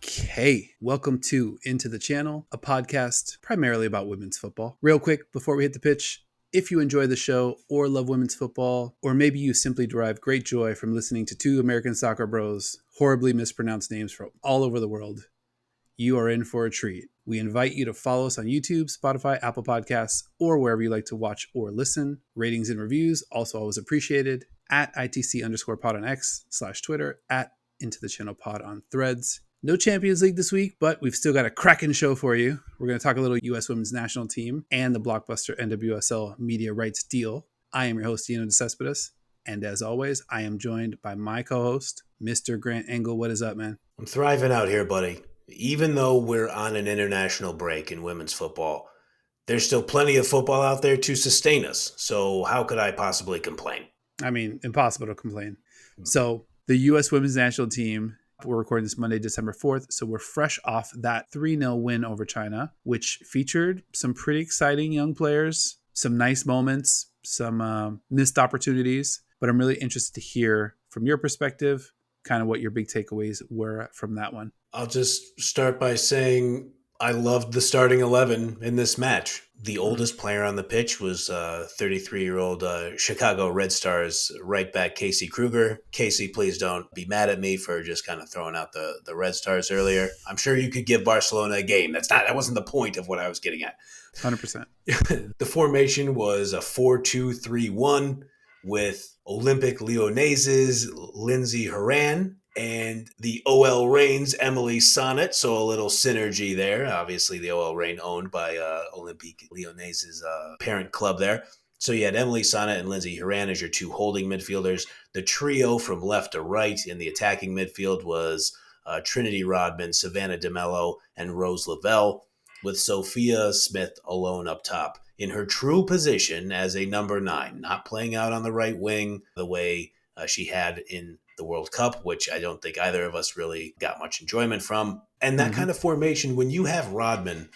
Okay, welcome to Into the Channel, a podcast primarily about women's football. Real quick, before we hit the pitch, if you enjoy the show or love women's football, or maybe you simply derive great joy from listening to two American soccer bros horribly mispronounce names from all over the world, you are in for a treat. We invite you to follow us on YouTube, Spotify, Apple Podcasts, or wherever you like to watch or listen. Ratings and reviews also always appreciated. At ITC_pod on X/Twitter, at Into the Channel Pod on Threads. No Champions League this week, but we've still got a cracking show for you. We're going to talk a little U.S. Women's National Team and the blockbuster NWSL media rights deal. I am your host, Dino and Grant, and as always, I am joined by my co-host, Mr. Grant Engel. What is up, man? I'm thriving out here, buddy. Even though we're on an international break in women's football, there's still plenty of football out there to sustain us. So how could I possibly complain? I mean, impossible to complain. So the U.S. Women's National Team, we're recording this Monday, December 4th. So we're fresh off that 3-0 win over China, which featured some pretty exciting young players, some nice moments, some missed opportunities. But I'm really interested to hear from your perspective, kind of what your big takeaways were from that one. I'll just start by saying I loved the starting 11 in this match. The oldest player on the pitch was 33-year-old Chicago Red Stars right back Casey Kruger. Casey, please don't be mad at me for just kind of throwing out the Red Stars earlier. I'm sure you could give Barcelona a game. That wasn't the point of what I was getting at. 100%. The formation was a 4-2-3-1 with Olympic Lyonnaise's Lindsay Horan and the OL Reign's Emily Sonnet. So a little synergy there. Obviously, the OL Reign owned by Olympique Lyonnaise's parent club there. So you had Emily Sonnet and Lindsay Horan as your two holding midfielders. The trio from left to right in the attacking midfield was Trinity Rodman, Savannah DeMello, and Rose Lavelle, with Sophia Smith alone up top in her true position as a number 9, not playing out on the right wing the way she had in the World Cup, which I don't think either of us really got much enjoyment from. And that kind of formation, when you have Rodman,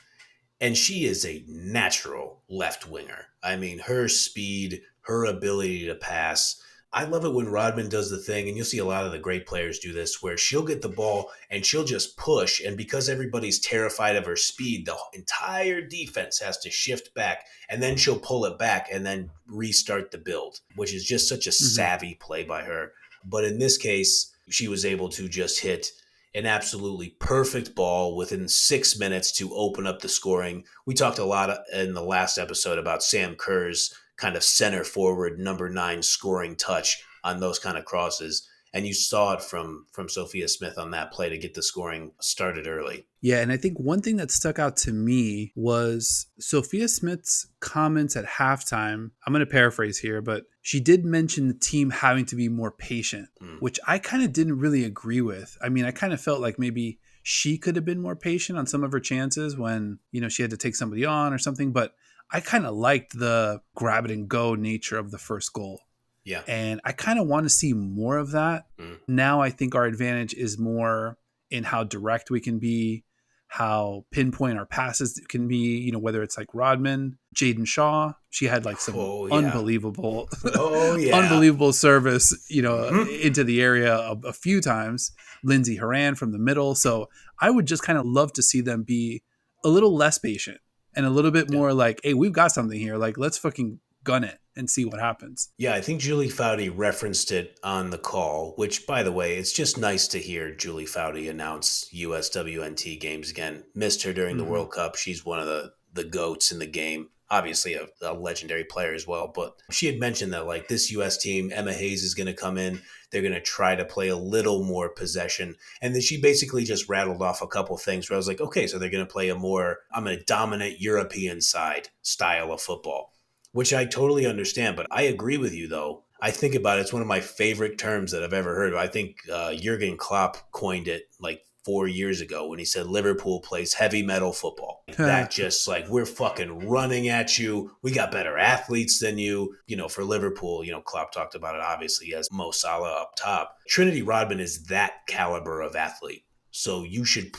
and she is a natural left winger. I mean, her speed, her ability to pass. I love it when Rodman does the thing, and you'll see a lot of the great players do this, where she'll get the ball and she'll just push, and because everybody's terrified of her speed, the entire defense has to shift back, and then she'll pull it back and then restart the build, which is just such a savvy play by her. But in this case, she was able to just hit an absolutely perfect ball within 6 minutes to open up the scoring. We talked a lot in the last episode about Sam Kerr's kind of center forward number 9 scoring touch on those kind of crosses. And you saw it from Sophia Smith on that play to get the scoring started early. Yeah, and I think one thing that stuck out to me was Sophia Smith's comments at halftime. I'm going to paraphrase here, but she did mention the team having to be more patient, which I kind of didn't really agree with. I mean, I kind of felt like maybe she could have been more patient on some of her chances when, she had to take somebody on or something, but I kind of liked the grab it and go nature of the first goal. Yeah. And I kind of want to see more of that. Now I think our advantage is more in how direct we can be, how pinpoint our passes can be, whether it's like Rodman, Jaden Shaw. She had like some unbelievable, unbelievable service, into the area a few times. Lindsay Horan from the middle. So I would just kind of love to see them be a little less patient and a little bit more like, hey, we've got something here. Like, let's fucking gun it and see what happens. Yeah, I think Julie Foudy referenced it on the call, which, by the way, it's just nice to hear Julie Foudy announce USWNT games again. Missed her during the World Cup. She's one of the GOATs in the game. Obviously a legendary player as well. But she had mentioned that, like, this U.S. team, Emma Hayes is going to come in. They're going to try to play a little more possession. And then she basically just rattled off a couple things where I was like, okay, so they're going to play I'm a dominant European side style of football, which I totally understand. But I agree with you, though. I think about it. It's one of my favorite terms that I've ever heard. I think Jurgen Klopp coined it like 4 years ago when he said Liverpool plays heavy metal football. That just like, we're fucking running at you. We got better athletes than you. For Liverpool, Klopp talked about it, obviously, as Mo Salah up top. Trinity Rodman is that caliber of athlete. So you should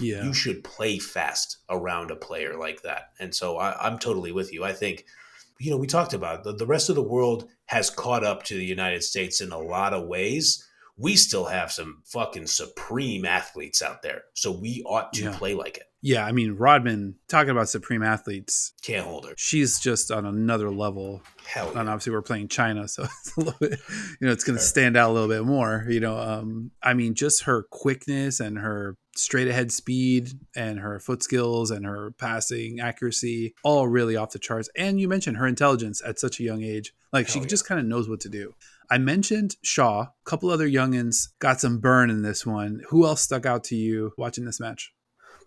play fast around a player like that. And so I'm totally with you. I think, we talked about the rest of the world has caught up to the United States in a lot of ways we still have some fucking supreme athletes out there. So we ought to Yeah. play like it. Yeah, I mean, Rodman, talking about supreme athletes, Can't hold her. she's just on another level. Hell And yeah. obviously we're playing China, so it's a little bit, it's going to Fair. stand out a little bit more. I mean, just her quickness and her straight ahead speed and her foot skills and her passing accuracy, all really off the charts. And you mentioned her intelligence at such a young age. Like, she Hell yeah. just kind of knows what to do. I mentioned Shaw. A couple other youngins got some burn in this one. Who else stuck out to you watching this match?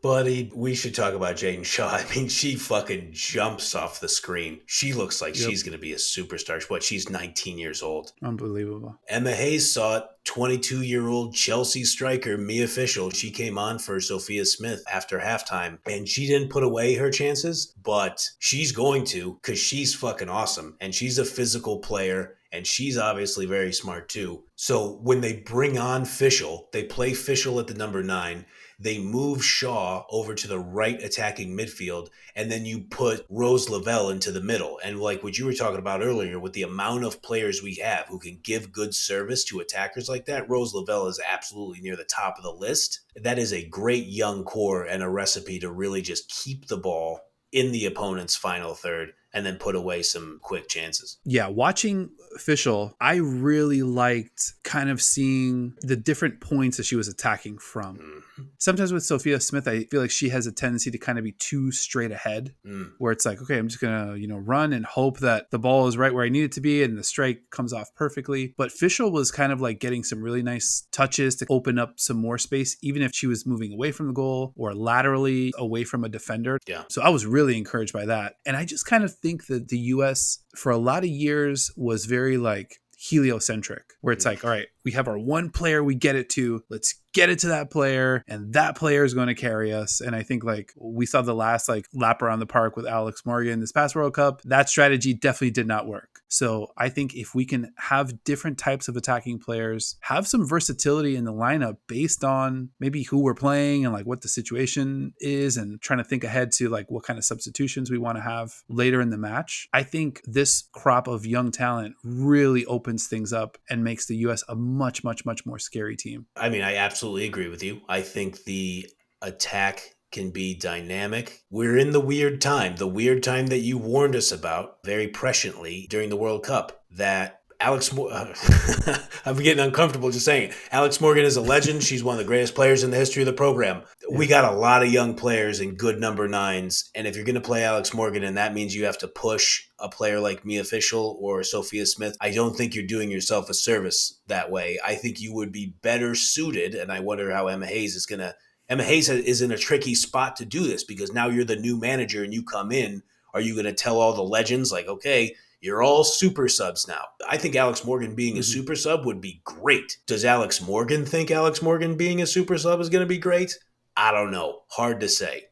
Buddy, we should talk about Jaden Shaw. I mean, she fucking jumps off the screen. She looks like Yep. she's going to be a superstar. She's 19 years old. Unbelievable. Emma Hayes saw it. 22-year-old Chelsea striker Mia Fishel. She came on for Sophia Smith after halftime, and she didn't put away her chances, but she's going to, because she's fucking awesome, and she's a physical player, and she's obviously very smart too. So when they bring on Fishel, they play Fishel at the number 9, they move Shaw over to the right attacking midfield, and then you put Rose Lavelle into the middle. And like what you were talking about earlier, with the amount of players we have who can give good service to attackers like that, Rose Lavelle is absolutely near the top of the list. That is a great young core and a recipe to really just keep the ball in the opponent's final third and then put away some quick chances. Yeah, watching Fishel, I really liked kind of seeing the different points that she was attacking from. Mm-hmm. Sometimes with Sophia Smith, I feel like she has a tendency to kind of be too straight ahead, where it's like, okay, I'm just going to, run and hope that the ball is right where I need it to be and the strike comes off perfectly. But Fishel was kind of like getting some really nice touches to open up some more space, even if she was moving away from the goal or laterally away from a defender. Yeah. So I was really encouraged by that. And I just kind of think that the US for a lot of years was very like heliocentric, where it's like, all right, we have our one player we get it to, let's get it to that player, and that player is going to carry us. And I think like we saw the last like lap around the park with Alex Morgan this past World Cup, that strategy definitely did not work. So I think if we can have different types of attacking players, have some versatility in the lineup based on maybe who we're playing and like what the situation is, and trying to think ahead to like what kind of substitutions we want to have later in the match, I think this crop of young talent really opens things up and makes the US a much, much, much more scary team. I mean, I absolutely agree with you. I think the attack can be dynamic. We're in the weird time that you warned us about very presciently during the World Cup, that I'm getting uncomfortable just saying it. Alex Morgan is a legend. She's one of the greatest players in the history of the program. Yeah. We got a lot of young players and good number 9s. And if you're going to play Alex Morgan, and that means you have to push a player like Mia Fishel or Sophia Smith, I don't think you're doing yourself a service that way. I think you would be better suited. And I wonder how Emma Hayes is in a tricky spot to do this, because now you're the new manager and you come in. Are you going to tell all the legends like, okay, you're all super subs now? I think Alex Morgan being a super sub would be great. Does Alex Morgan think Alex Morgan being a super sub is going to be great? I don't know. Hard to say.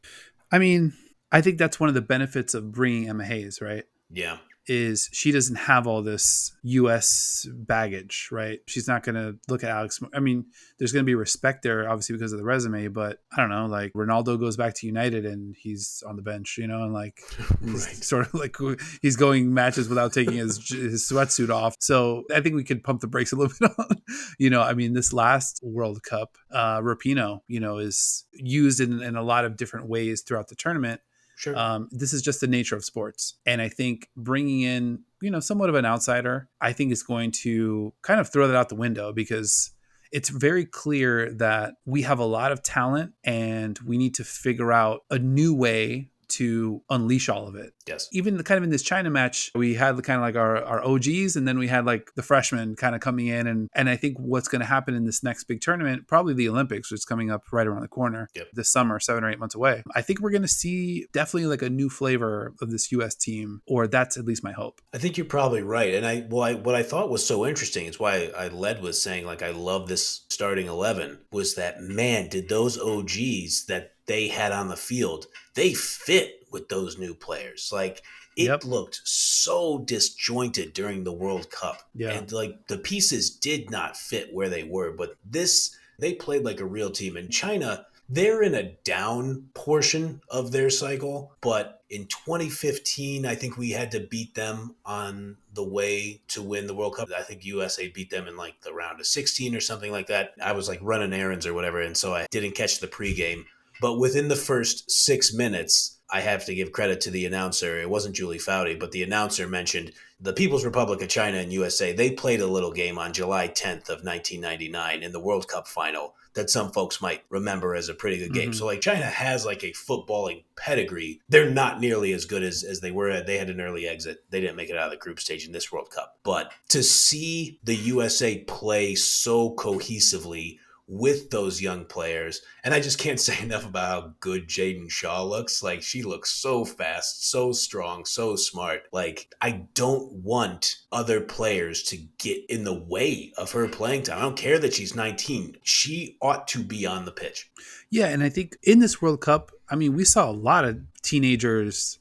I mean, I think that's one of the benefits of bringing Emma Hayes, right? Yeah. Is she doesn't have all this US baggage, right? She's not going to look at Alex. I mean, there's going to be respect there, obviously, because of the resume, but I don't know, like Ronaldo goes back to United and he's on the bench, and like he's Right. sort of like he's going matches without taking his sweatsuit off. So I think we could pump the brakes a little bit on, I mean, this last World Cup, Rapinoe, is used in a lot of different ways throughout the tournament. Sure. This is just the nature of sports. And I think bringing in, somewhat of an outsider, I think is going to kind of throw that out the window, because it's very clear that we have a lot of talent and we need to figure out a new way to unleash all of it. Yes. Even kind of in this China match, we had kind of like our OGs, and then we had like the freshmen kind of coming in. And I think what's going to happen in this next big tournament, probably the Olympics, which is coming up right around the corner this summer, 7 or 8 months away. I think we're going to see definitely like a new flavor of this US team, or that's at least my hope. I think you're probably right. And what I thought was so interesting, is why I led with saying like I love this starting 11, was that, man, did those OGs that they had on the field, they fit with those new players. Like it looked so disjointed during the World Cup. Yeah. And like the pieces did not fit where they were, but they played like a real team. And China, They're in a down portion of their cycle, but in 2015, I think we had to beat them on the way to win the World Cup. I think USA beat them in like the round of 16 or something like that. I was like running errands or whatever, and so I didn't catch the pregame. But within the first 6 minutes, I have to give credit to the announcer. It wasn't Julie Foudy, but the announcer mentioned the People's Republic of China and USA. They played a little game on July 10th of 1999 in the World Cup final that some folks might remember as a pretty good game. Mm-hmm. So like China has like a footballing pedigree. They're not nearly as good as they were. They had an early exit. They didn't make it out of the group stage in this World Cup. But to see the USA play so cohesively with those young players. And I just can't say enough about how good Jaden Shaw looks. Like, she looks so fast, so strong, so smart. Like, I don't want other players to get in the way of her playing time. I don't care that she's 19. She ought to be on the pitch. Yeah, and I think in this World Cup, I mean, we saw a lot of teenagers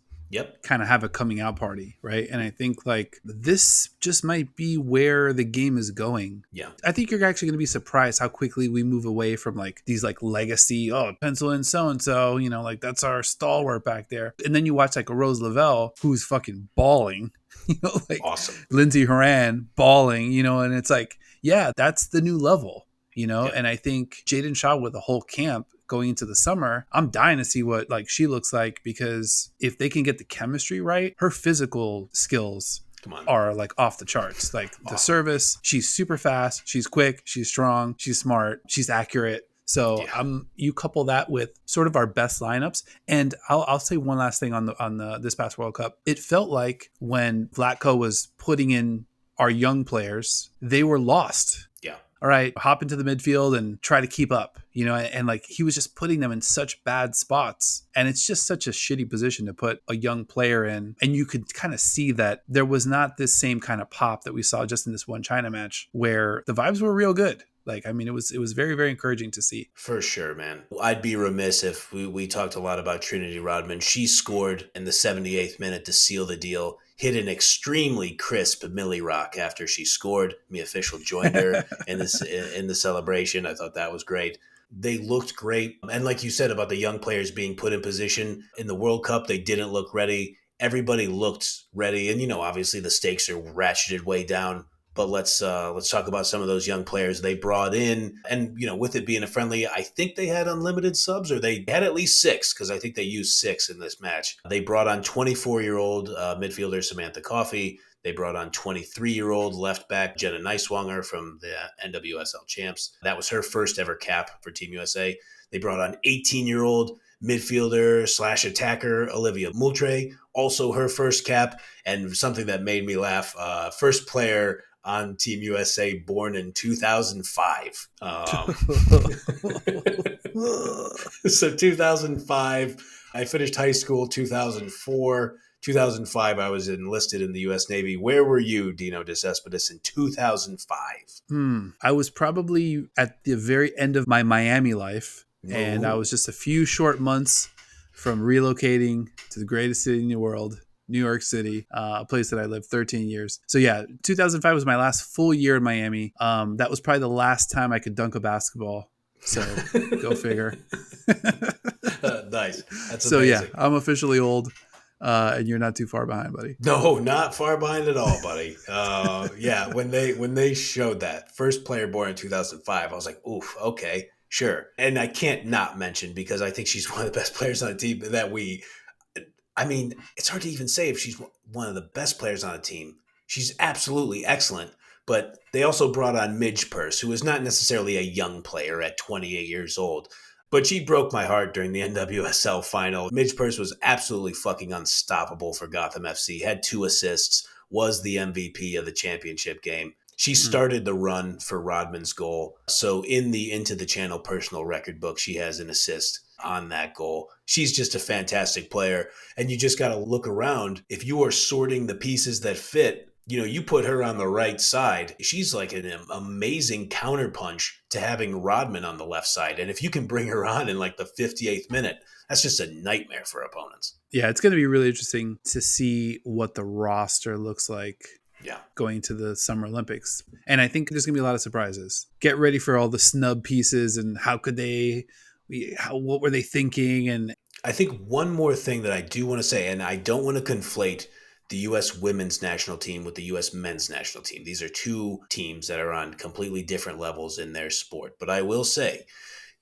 kind of have a coming out party, right? And I think like this just might be where the game is going. Yeah. I think you're actually going to be surprised how quickly we move away from like these like legacy, pencil in so-and-so, like that's our stalwart back there. And then you watch like a Rose Lavelle who's fucking bawling, like awesome. Lindsey Horan bawling, and it's like, yeah, that's the new level, and I think Jaden Shaw with the whole camp going into the summer, I'm dying to see what like she looks like, because if they can get the chemistry right, her physical skills are like off the charts. Like the service, she's super fast, she's quick, she's strong, she's smart, she's accurate. So you couple that with sort of our best lineups, and I'll say one last thing on the this past World Cup. It felt like when Vlatko was putting in our young players, they were lost. Yeah. All right, hop into the midfield and try to keep up, and like he was just putting them in such bad spots. And it's just such a shitty position to put a young player in. And you could kind of see that there was not this same kind of pop that we saw just in this one China match where the vibes were real good. Like, I mean, it was very, very encouraging to see. For sure, man. I'd be remiss if we talked a lot about Trinity Rodman. She scored in the 78th minute to seal the deal, hit an extremely crisp Millie Rock after she scored. Mia Fishel joined her in the celebration. I thought that was great. They looked great. And like you said about the young players being put in position in the World Cup, they didn't look ready. Everybody looked ready. And, obviously the stakes are ratcheted way down. But let's talk about some of those young players they brought in. And, with it being a friendly, I think they had unlimited subs, or they had at least 6, because I think they used 6 in this match. They brought on 24-year-old midfielder Samantha Coffey. They brought on 23-year-old left back Jenna Neiswanger from the NWSL champs. That was her first ever cap for Team USA. They brought on 18-year-old midfielder / attacker Olivia Moultrie, also her first cap. And something that made me laugh, first player on Team USA born in 2005. So 2005, I finished high school 2004. 2005, I was enlisted in the U.S. Navy. Where were you, Dino de Cespedes, in 2005? I was probably at the very end of my Miami life, and I was just a few short months from relocating to the greatest city in the world, New York City, a place that I lived 13 years. So yeah, 2005 was my last full year in Miami. That was probably the last time I could dunk a basketball. So go figure. Nice. That's so amazing. Yeah, I'm officially old. And you're not too far behind, buddy. No, not far behind at all, buddy. Yeah, when they showed that first player born in 2005, I was like, oof, okay, sure. And I can't not mention, because I think she's one of the best players on the team it's hard to even say if she's one of the best players on the team. She's absolutely excellent. But they also brought on Midge Purse, who is not necessarily a young player at 28 years old. But she broke my heart during the NWSL final. Midge Purse was absolutely fucking unstoppable for Gotham FC. Had 2 assists, was the MVP of the championship game. She started the run for Rodman's goal. So in the Into the Channel personal record book, she has an assist on that goal. She's just a fantastic player. And you just got to look around. If you are sorting the pieces that fit, you put her on the right side. She's like an amazing counterpunch to having Rodman on the left side. And if you can bring her on in like the 58th minute, that's just a nightmare for opponents. Yeah, it's going to be really interesting to see what the roster looks like going to the Summer Olympics. And I think there's going to be a lot of surprises. Get ready for all the snub pieces and how could they what were they thinking? And I think one more thing that I do want to say, and I don't want to conflate the U.S. women's national team with the U.S. men's national team. These are two teams that are on completely different levels in their sport. But I will say,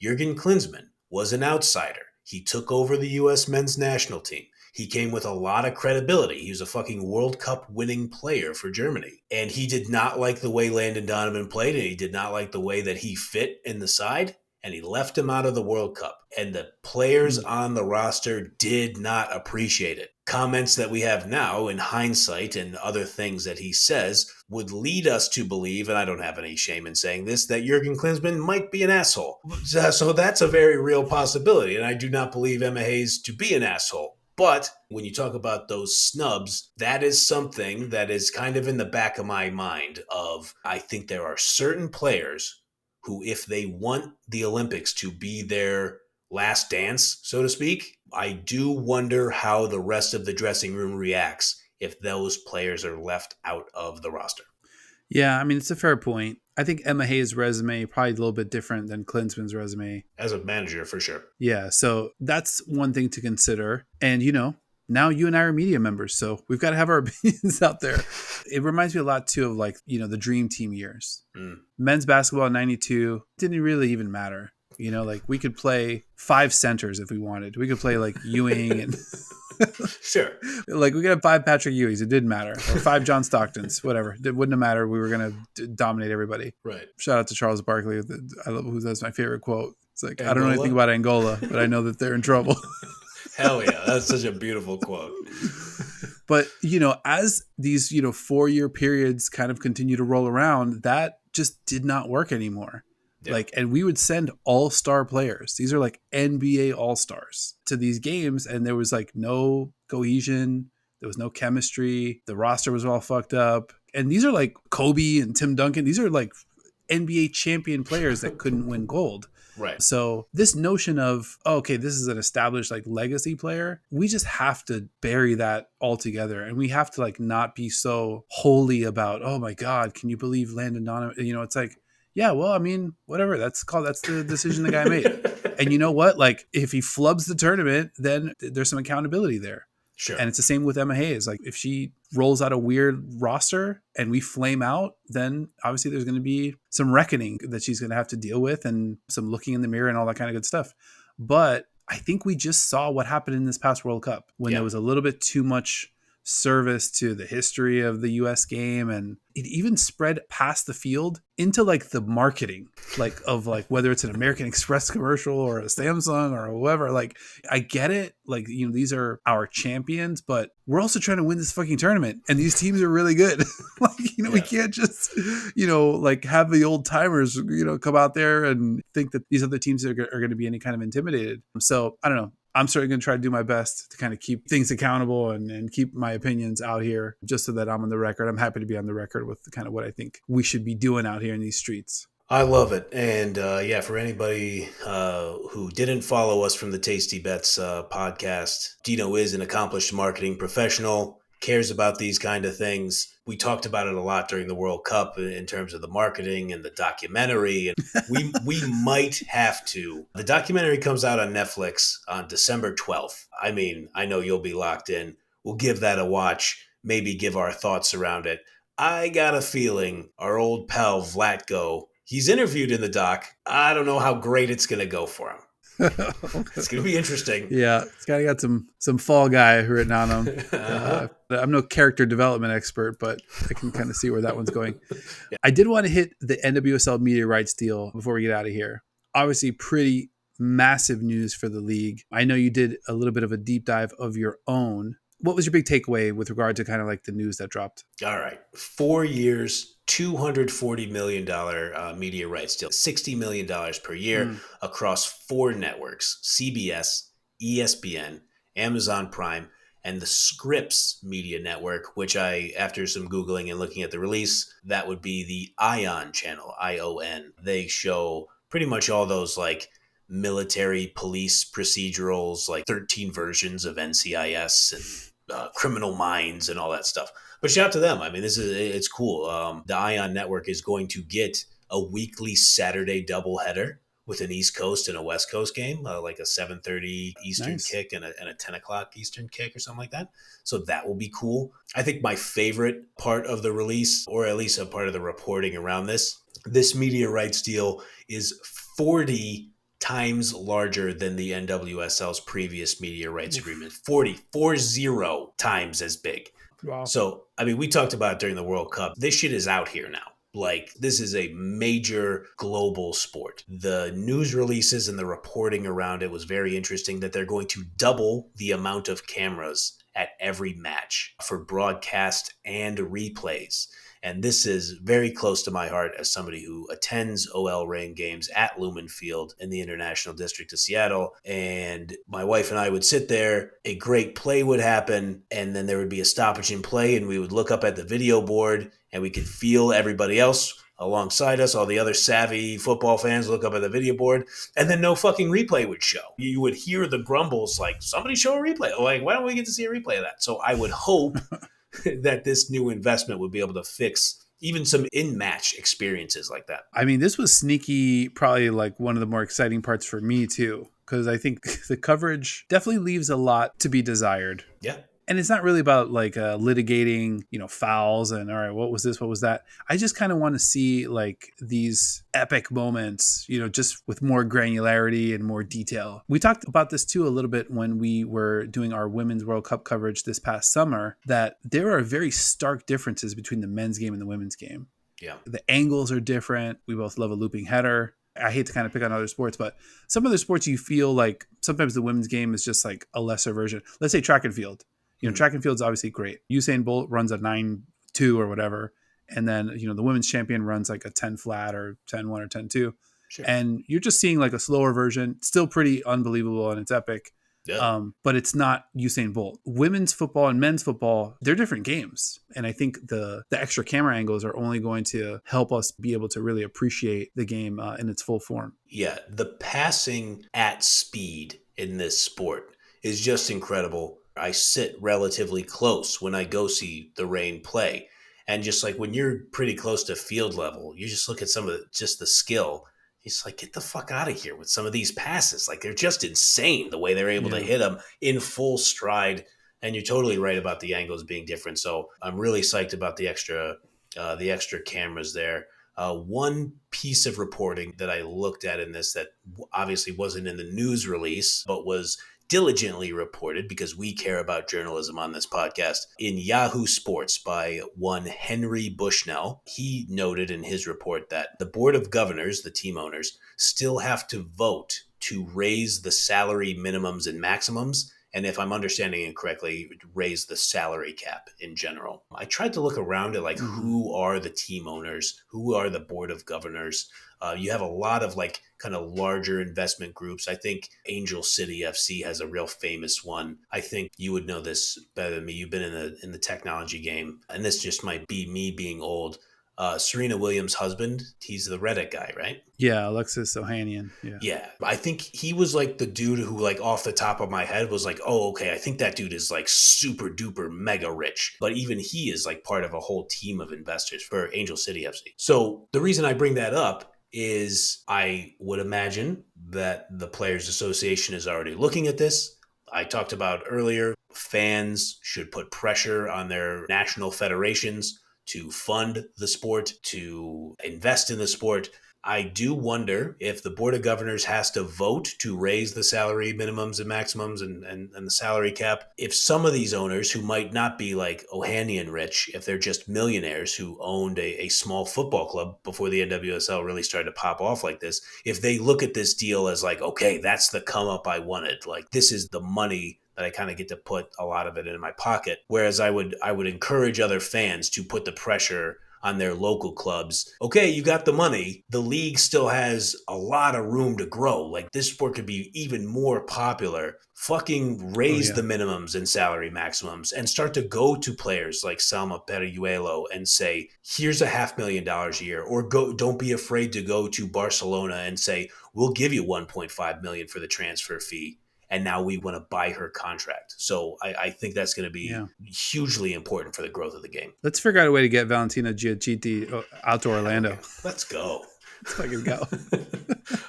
Jurgen Klinsmann was an outsider. He took over the U.S. men's national team. He came with a lot of credibility. He was a fucking World Cup winning player for Germany. And he did not like the way Landon Donovan played, and he did not like the way that he fit in the side. And he left him out of the World Cup. And the players on the roster did not appreciate it. Comments that we have now in hindsight and other things that he says would lead us to believe, and I don't have any shame in saying this, that Jurgen Klinsmann might be an asshole. So that's a very real possibility. And I do not believe Emma Hayes to be an asshole. But when you talk about those snubs, that is something that is kind of in the back of my mind of, I think there are certain players who, if they want the Olympics to be their last dance, so to speak, I do wonder how the rest of the dressing room reacts if those players are left out of the roster. Yeah, I mean, it's a fair point. I think Emma Hayes' resume probably a little bit different than Klinsmann's resume. As a manager, for sure. Yeah, so that's one thing to consider. And, now you and I are media members, so we've got to have our opinions out there. It reminds me a lot, too, of the Dream Team years. Men's basketball in 92 didn't really even matter. We could play 5 centers if we wanted. We could play Ewing and sure. We could have 5 Patrick Ewings. It didn't matter. Or 5 John Stocktons, whatever. It wouldn't have mattered. We were going to dominate everybody. Right. Shout out to Charles Barkley. I love that's my favorite quote. It's like, Angola? I don't know anything about Angola, but I know that they're in trouble. Hell yeah. That's such a beautiful quote. But, as these, 4-year periods kind of continue to roll around, that just did not work anymore. Yeah. And we would send all-star players. These are NBA all-stars to these games. And there was no cohesion. There was no chemistry. The roster was all fucked up. And these are Kobe and Tim Duncan. These are NBA champion players that couldn't win gold. Right. So this notion of, okay, this is an established legacy player, we just have to bury that altogether. And we have to not be so holy about, oh my God, can you believe Landon Donovan? It's yeah, well, I mean, whatever. That's the decision the guy made. And you know what? If he flubs the tournament, then there's some accountability there. Sure. And it's the same with Emma Hayes. If she rolls out a weird roster and we flame out, then obviously there's going to be some reckoning that she's going to have to deal with and some looking in the mirror and all that kind of good stuff. But I think we just saw what happened in this past World Cup when there was a little bit too much service to the history of the US game, and it even spread past the field into the marketing of whether it's an American Express commercial or a Samsung or whoever. I get it, these are our champions, but we're also trying to win this fucking tournament and these teams are really good. We can't just have the old timers come out there and think that these other teams are going to be any kind of intimidated. So I don't know. I'm certainly going to try to do my best to kind of keep things accountable and keep my opinions out here just so that I'm on the record. I'm happy to be on the record with kind of what I think we should be doing out here in these streets. I love it. And for anybody who didn't follow us from the Tasty Bets podcast, Dino is an accomplished marketing professional, cares about these kind of things. We talked about it a lot during the World Cup in terms of the marketing and the documentary. And we might have to. The documentary comes out on Netflix on December 12th. I mean, I know you'll be locked in. We'll give that a watch, maybe give our thoughts around it. I got a feeling our old pal Vlatko, he's interviewed in the doc. I don't know how great it's going to go for him. It's going to be interesting. Yeah, it's got some Fall Guy written on him. I'm no character development expert, but I can kind of see where that one's going. Yeah. I did want to hit the NWSL media rights deal before we get out of here. Obviously, pretty massive news for the league. I know you did a little bit of a deep dive of your own. What was your big takeaway with regard to kind of the news that dropped? All right. 4 years, $240 million media rights deal, $60 million per year across 4 networks, CBS, ESPN, Amazon Prime, and the Scripps Media Network, which after some Googling and looking at the release, that would be the ION channel, ION. They show pretty much all those military police procedurals, 13 versions of NCIS and Criminal Minds and all that stuff. But shout out to them. I mean, it's cool. The ION network is going to get a weekly Saturday doubleheader with an East Coast and a West Coast game, like a 7:30 Eastern Nice. kick and a 10 o'clock Eastern kick or something like that. So that will be cool. I think my favorite part of the release, or at least a part of the reporting around this media rights deal is 40 times larger than the NWSL's previous media rights agreement. 40 times as big. Wow. So, I mean, we talked about it during the World Cup. This shit is out here now. Like, this is a major global sport. The news releases and the reporting around it was very interesting that they're going to double the amount of cameras at every match for broadcast and replays. And this is very close to my heart as somebody who attends OL Reign games at Lumen Field in the International District of Seattle. And my wife and I would sit there, a great play would happen, and then there would be a stoppage in play, and we would look up at the video board, and we could feel everybody else alongside us, all the other savvy football fans look up at the video board, and then no fucking replay would show. You would hear the grumbles like, somebody show a replay. Like, why don't we get to see a replay of that? So I would hope that this new investment would be able to fix even some in-match experiences like that. I mean, this was sneaky, probably like one of the more exciting parts for me too, because I think the coverage definitely leaves a lot to be desired. Yeah. And it's not really about like litigating, fouls and all right, what was this? What was that? I just kind of want to see like these epic moments, just with more granularity and more detail. We talked about this too a little bit when we were doing our Women's World Cup coverage this past summer, that there are very stark differences between the men's game and the women's game. Yeah. The angles are different. We both love a looping header. I hate to kind of pick on other sports, but some other sports you feel like sometimes the women's game is just like a lesser version. Let's say track and field. Track and field is obviously great. Usain Bolt runs a 9.2 or whatever. And then, the women's champion runs like a 10 flat or 10.1 or 10.2. Sure. And you're just seeing like a slower version, still pretty unbelievable and it's epic. Yeah. But it's not Usain Bolt. Women's football and men's football, they're different games. And I think the extra camera angles are only going to help us be able to really appreciate the game in its full form. Yeah. The passing at speed in this sport is just incredible. I sit relatively close when I go see the Reign play. And just like when you're pretty close to field level, you just look at some of just the skill. It's like, get the fuck out of here with some of these passes. Like, they're just insane the way they're able to hit them in full stride. And you're totally right about the angles being different. So I'm really psyched about the extra cameras there. One piece of reporting that I looked at in this that obviously wasn't in the news release, but was diligently reported because we care about journalism on this podcast in Yahoo Sports by one Henry Bushnell. He noted in his report that the board of governors, the team owners, still have to vote to raise the salary minimums and maximums. And if I'm understanding it correctly, raise the salary cap in general. I tried to look around at who are the team owners, who are the board of governors. You have a lot of kind of larger investment groups. I think Angel City FC has a real famous one. I think you would know this better than me. You've been in the technology game, and this just might be me being old. Serena Williams' husband, he's the Reddit guy, right? Yeah, Alexis Ohanian. Yeah. I think he was like the dude who off the top of my head was like, oh, okay, I think that dude is super duper mega rich. But even he is part of a whole team of investors for Angel City FC. So the reason I bring that up is I would imagine that the Players Association is already looking at this. I talked about earlier, fans should put pressure on their national federations to fund the sport, to invest in the sport. I do wonder if the Board of Governors has to vote to raise the salary minimums and maximums and the salary cap. If some of these owners who might not be like Ohanian rich, if they're just millionaires who owned a small football club before the NWSL really started to pop off like this, if they look at this deal as okay, that's the come up I wanted. This is the money that I kind of get to put a lot of it in my pocket. Whereas I would encourage other fans to put the pressure on their local clubs. Okay, you got the money. The league still has a lot of room to grow. This sport could be even more popular. Fucking raise the minimums and salary maximums and start to go to players like Salma Perejuelo and say, here's $500,000 a year. Or don't be afraid to go to Barcelona and say, we'll give you $1.5 million for the transfer fee. And now we want to buy her contract. So I think that's going to be hugely important for the growth of the game. Let's figure out a way to get Valentina Giachetti out to Orlando. Let's go. Let's fucking go.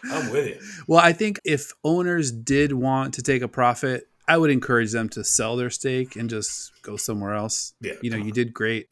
I'm with you. Well, I think if owners did want to take a profit, I would encourage them to sell their stake and just go somewhere else. Yeah, You know, come you on. did great.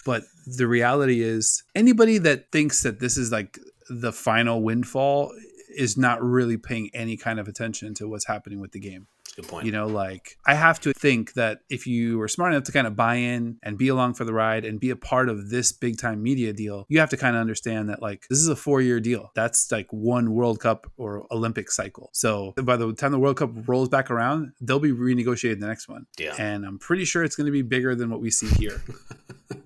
But the reality is, anybody that thinks that this is like the final windfall is not really paying any kind of attention to what's happening with the game. That's a good point. You know, like I have to think that if you were smart enough to kind of buy in and be along for the ride and be a part of this big time media deal, you have to kind of understand that like this is a 4-year deal. That's like one World Cup or Olympic cycle. So by the time the World Cup rolls back around, they'll be renegotiating the next one. Yeah. And I'm pretty sure it's going to be bigger than what we see here.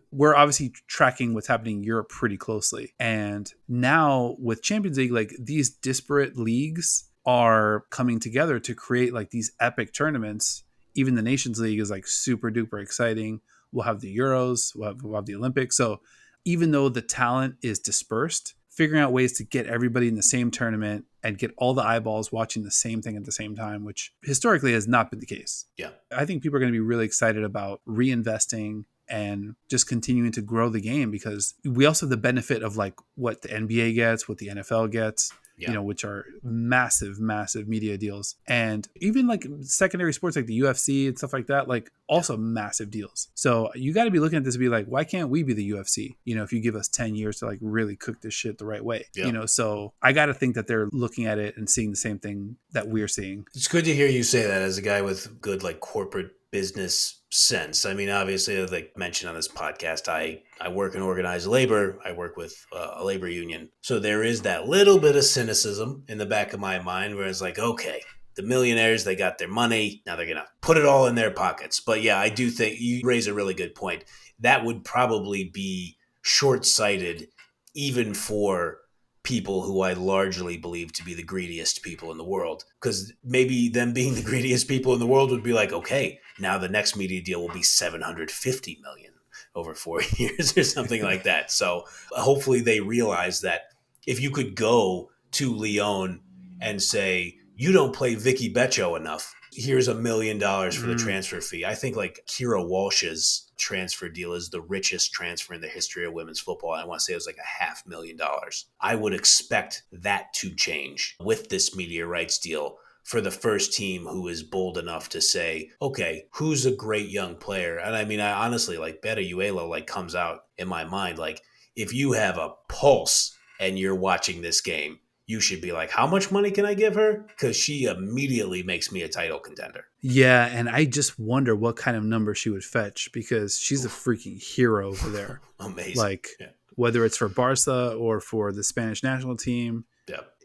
We're obviously tracking what's happening in Europe pretty closely. And now with Champions League, like these disparate leagues are coming together to create like these epic tournaments. Even the Nations League is like super duper exciting. We'll have the Euros, we'll have the Olympics. So even though the talent is dispersed, figuring out ways to get everybody in the same tournament and get all the eyeballs watching the same thing at the same time, which historically has not been the case. Yeah. I think people are going to be really excited about reinvesting and just continuing to grow the game, because we also have the benefit of like what the NBA gets, what the NFL gets, Yeah. you know, which are massive, massive media deals. And even like secondary sports like the UFC and stuff like that, like also massive deals. So you got to be looking at this and be like, why can't we be the UFC? You know, if you give us 10 years to like really cook this shit the right way, Yeah. you know, so I got to think that they're looking at it and seeing the same thing that we're seeing. It's good to hear you say that as a guy with good like corporate business sense. I mean, obviously, like mentioned on this podcast, I work in organized labor. I work with a labor union. So there is that little bit of cynicism in the back of my mind where it's like, okay, the millionaires, they got their money. Now they're going to put it all in their pockets. But yeah, I do think you raise a really good point. That would probably be short-sighted even for people who I largely believe to be the greediest people in the world. Because maybe them being the greediest people in the world would be like, okay, now the next media deal will be $750 million over 4 years or something like that. So hopefully they realize that if you could go to Lyon and say, you don't play Vicky Beccio enough, here's $1 million for the transfer fee. I think like Kira Walsh's transfer deal is the richest transfer in the history of women's football. I want to say it was like $500,000. I would expect that to change with this media rights deal for the first team who is bold enough to say, okay, who's a great young player? And I mean, I honestly, like Beta Uelo like comes out in my mind. Like if you have a pulse and you're watching this game, you should be like, how much money can I give her? Because she immediately makes me a title contender. Yeah, and I just wonder what kind of number she would fetch, because she's a freaking hero over there. Amazing. Like, whether it's for Barca or for the Spanish national team,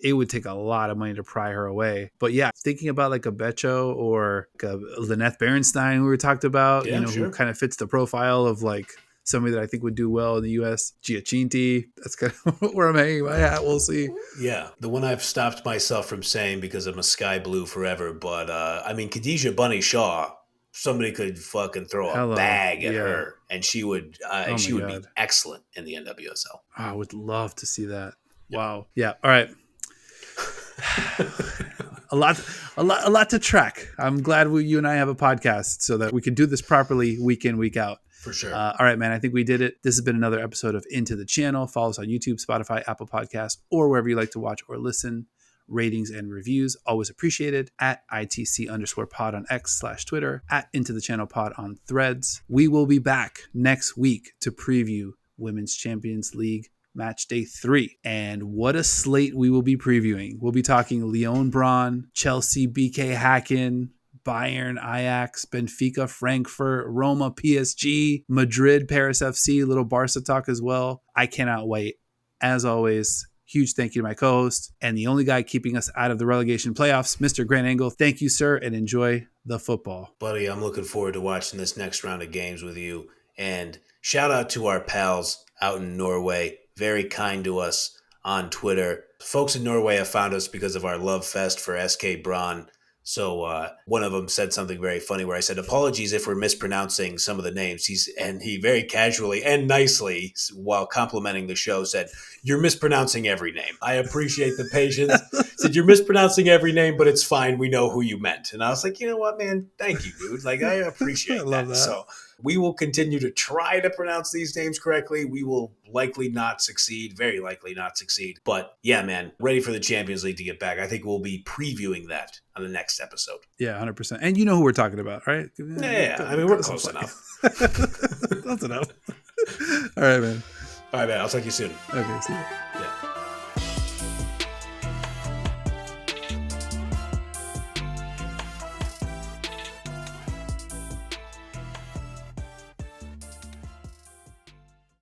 it would take a lot of money to pry her away. But yeah, thinking about like a Beccio or like a Lynette Berenstein, who we talked about, you know, who kind of fits the profile of like somebody that I think would do well in the U.S. Giacinti. That's kind of where I'm hanging my hat. We'll see. Yeah. The one I've stopped myself from saying because I'm a sky blue forever. But I mean, Khadijah Bunny Shaw, somebody could fucking throw a bag at her and she would be excellent in the NWSL. Oh, I would love to see that. Yep. Wow. Yeah. All right. a lot to track. I'm glad you and I have a podcast so that we can do this properly week in, week out. For sure. All right, man. I think we did it. This has been another episode of Into the Channel. Follow us on YouTube, Spotify, Apple Podcasts, or wherever you like to watch or listen. Ratings and reviews, always appreciated. At ITC_pod on X/Twitter. At Into the Channel pod on Threads. We will be back next week to preview Women's Champions League Match Day 3. And what a slate we will be previewing. We'll be talking Lyon Braun, Chelsea BK Häcken, Bayern, Ajax, Benfica, Frankfurt, Roma, PSG, Madrid, Paris FC, little Barca talk as well. I cannot wait. As always, huge thank you to my co-host and the only guy keeping us out of the relegation playoffs, Mr. Grant Engel. Thank you, sir, and enjoy the football. Buddy, I'm looking forward to watching this next round of games with you. And shout out to our pals out in Norway. Very kind to us on Twitter. Folks in Norway have found us because of our love fest for SK Braun. So one of them said something very funny where I said, apologies if we're mispronouncing some of the names. He very casually and nicely, while complimenting the show, said, you're mispronouncing every name. I appreciate the patience. Said, you're mispronouncing every name, but it's fine. We know who you meant. And I was like, you know what, man? Thank you, dude. Like, I appreciate I love that. So We will continue to try to pronounce these names correctly. We will likely not succeed, very likely not succeed. But yeah, man, ready for the Champions League to get back. I think we'll be previewing that on the next episode. Yeah, 100%. And you know who we're talking about, right? Yeah, I mean, we're close enough. Close enough. All right, man. All right, man. I'll talk to you soon. Okay, see you. Yeah.